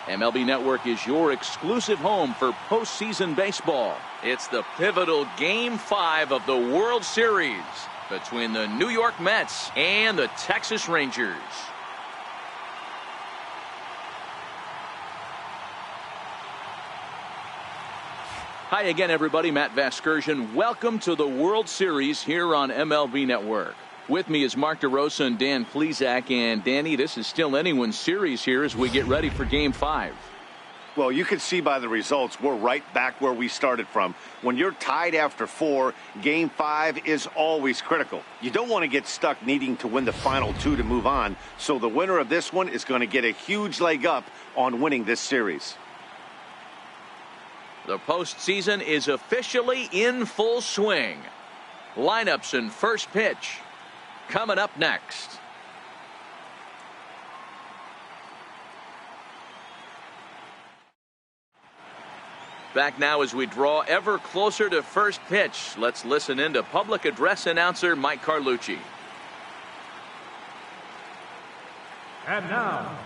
MLB Network is your exclusive home for postseason baseball. It's the pivotal Game 5 of the World Series between the New York Mets and the Texas Rangers. Hi again, everybody. Matt Vasgersian. Welcome to the World Series here on MLB Network. With me is Mark DeRosa and Dan Plesac. And Danny, this is still anyone's series here as we get ready for Game 5. Well, you can see by the results, we're right back where we started from. When you're tied after 4, Game 5 is always critical. You don't want to get stuck needing to win the final 2 to move on. So the winner of this one is going to get a huge leg up on winning this series. The postseason is officially in full swing. Lineups and first pitch coming up next. Back now as we draw ever closer to first pitch. Let's listen in to public address announcer Mike Carlucci. And now,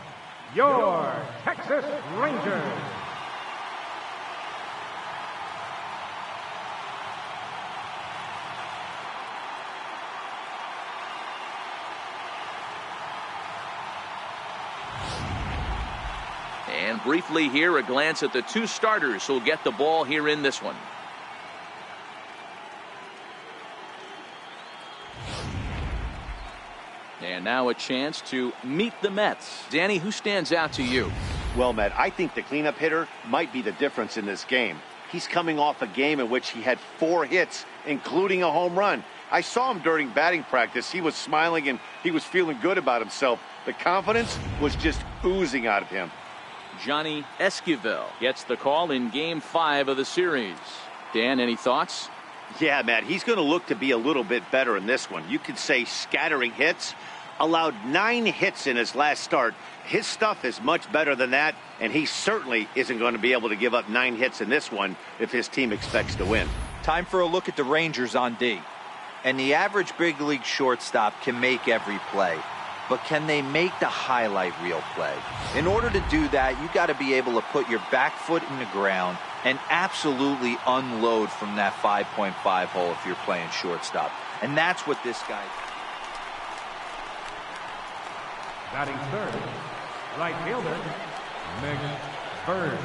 your Texas Rangers. And briefly here, a glance at the 2 starters who'll get the ball here in this one. And now a chance to meet the Mets. Danny, who stands out to you? Well, Matt, I think the cleanup hitter might be the difference in this game. He's coming off a game in which he had 4 hits, including a home run. I saw him during batting practice. He was smiling and he was feeling good about himself. The confidence was just oozing out of him. Johnny Esquivel gets the call in Game 5 of the series. Dan, any thoughts? Yeah, Matt, he's going to look to be a little bit better in this one. You could say scattering hits. Allowed 9 hits in his last start. His stuff is much better than that, and he certainly isn't going to be able to give up 9 hits in this one if his team expects to win. Time for a look at the Rangers on D. And the average big league shortstop can make every play. But can they make the highlight reel play? In order to do that, you got to be able to put your back foot in the ground and absolutely unload from that 5.5 hole if you're playing shortstop. And that's what this guy. Batting third, right fielder, Bird.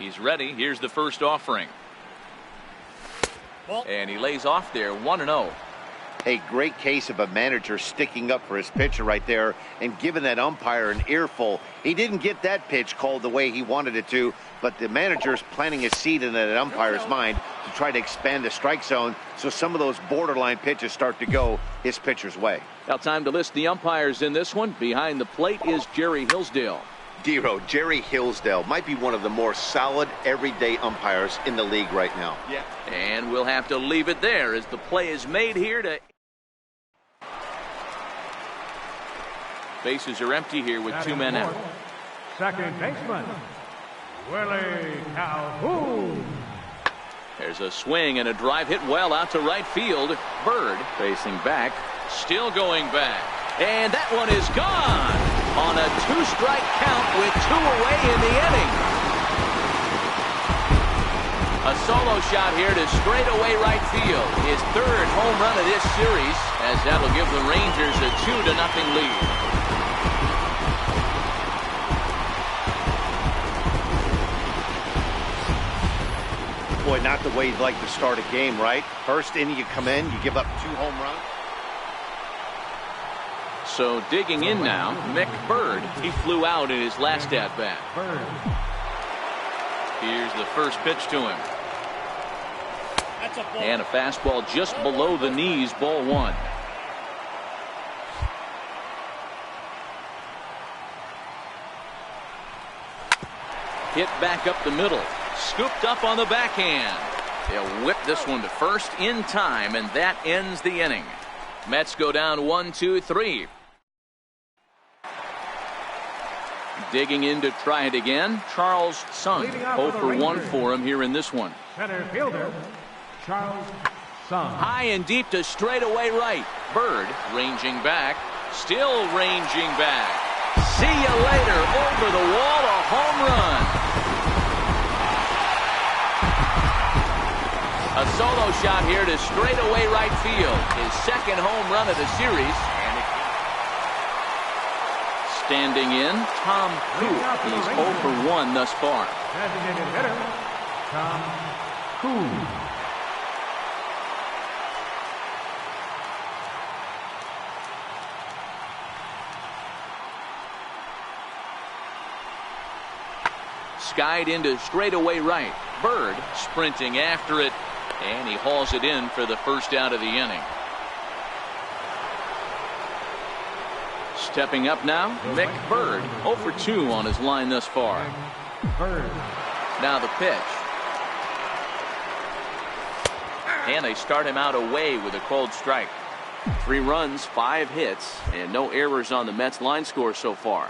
He's ready. Here's the first offering. And he lays off there, 1-0. A great case of a manager sticking up for his pitcher right there and giving that umpire an earful. He didn't get that pitch called the way he wanted it to, but the manager's planting a seed in that umpire's mind to try to expand the strike zone so some of those borderline pitches start to go his pitcher's way. Now time to list the umpires in this one. Behind the plate is Jerry Hillsdale. Dero, Jerry Hillsdale might be one of the more solid everyday umpires in the league right now. Yeah. And we'll have to leave it there as the play is made here to... Bases are empty here with 2 men out. Second baseman, Willie Calhoun. There's a swing and a drive hit well out to right field. Bird facing back, still going back. And that one is gone on a 2-strike count with 2 away in the inning. A solo shot here to straightaway right field. His 3rd home run of this series, as that'll give the Rangers a 2-0 lead. Boy, not the way you'd like to start a game, right? First inning, you come in, you give up 2 home runs. So digging in now, Mick Bird. He flew out in his last at-bat. Here's the first pitch to him. And a fastball just below the knees, ball 1. Hit back up the middle. Scooped up on the backhand. They'll whip this one to first in time, and that ends the inning. Mets go down 1-2-3. Digging in to try it again, Charles Sung. 0 for 1 for him here in this one. Center fielder, Charles Sung. High and deep to straightaway right. Bird ranging back, still ranging back. See you later. Over the wall, a home run. A solo shot here to straightaway right field. His 2nd home run of the series. And standing in, Tom Kuhn. He's 0 for 1 thus far. Designated hitter, Tom Kuhn. Skied into straightaway right. Bird sprinting after it. And he hauls it in for the first out of the inning. Stepping up now, Mick Bird. 0 for 2 on his line thus far. Now the pitch. And they start him out away with a cold strike. 3 runs, 5 hits, and no errors on the Mets line score so far.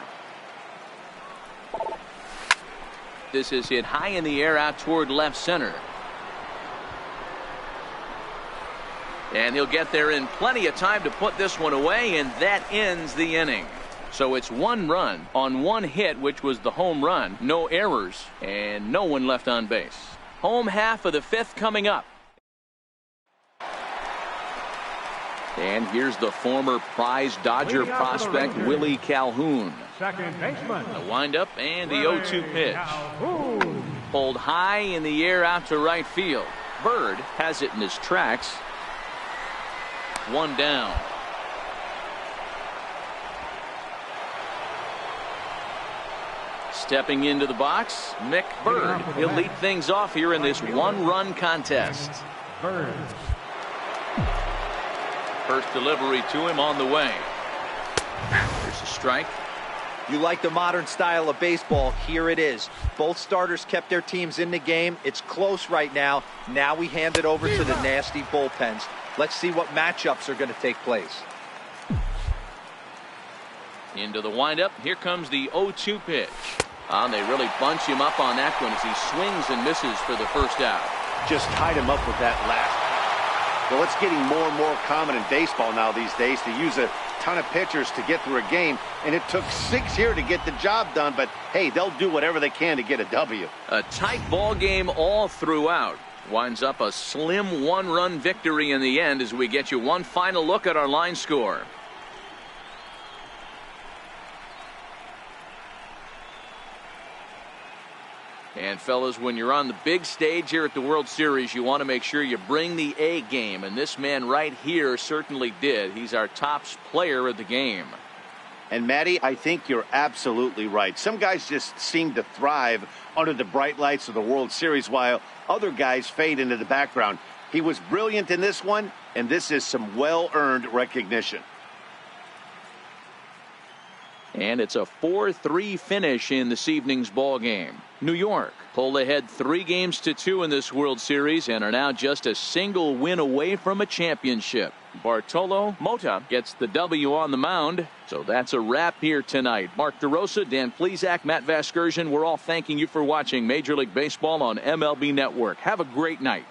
This is hit high in the air out toward left center. And he'll get there in plenty of time to put this one away, and that ends the inning. So it's 1 run on 1 hit, which was the home run. No errors, and no one left on base. Home half of the 5th coming up. And here's the former prize Dodger prospect, Willie Calhoun. Second baseman. The windup and the 0-2 pitch. Pulled high in the air out to right field. Bird has it in his tracks. 1 down. Stepping into the box, Mick Bird. He'll lead things off here in this 1-run contest. Bird. First delivery to him on the way. There's a strike. You like the modern style of baseball. Here it is. Both starters kept their teams in the game. It's close right now. Now we hand it over to the nasty bullpens. Let's see what matchups are going to take place. Into the windup. Here comes the 0-2 pitch. They really bunch him up on that one as he swings and misses for the first out. Just tied him up with that last. Well, it's getting more and more common in baseball now these days to use a ton of pitchers to get through a game, and it took 6 here to get the job done, but hey, they'll do whatever they can to get a W. A tight ball game all throughout. Winds up a slim 1-run victory in the end as we get you one final look at our line score. And fellas, when you're on the big stage here at the World Series, you want to make sure you bring the A game. And this man right here certainly did. He's our top player of the game. And Matty, I think you're absolutely right. Some guys just seem to thrive under the bright lights of the World Series while other guys fade into the background. He was brilliant in this one, and this is some well-earned recognition. And it's a 4-3 finish in this evening's ball game. New York pulled ahead 3-2 in this World Series and are now just a single win away from a championship. Bartolo Mota gets the W on the mound. So that's a wrap here tonight. Mark DeRosa, Dan Plesac, Matt Vasgersian, we're all thanking you for watching Major League Baseball on MLB Network. Have a great night.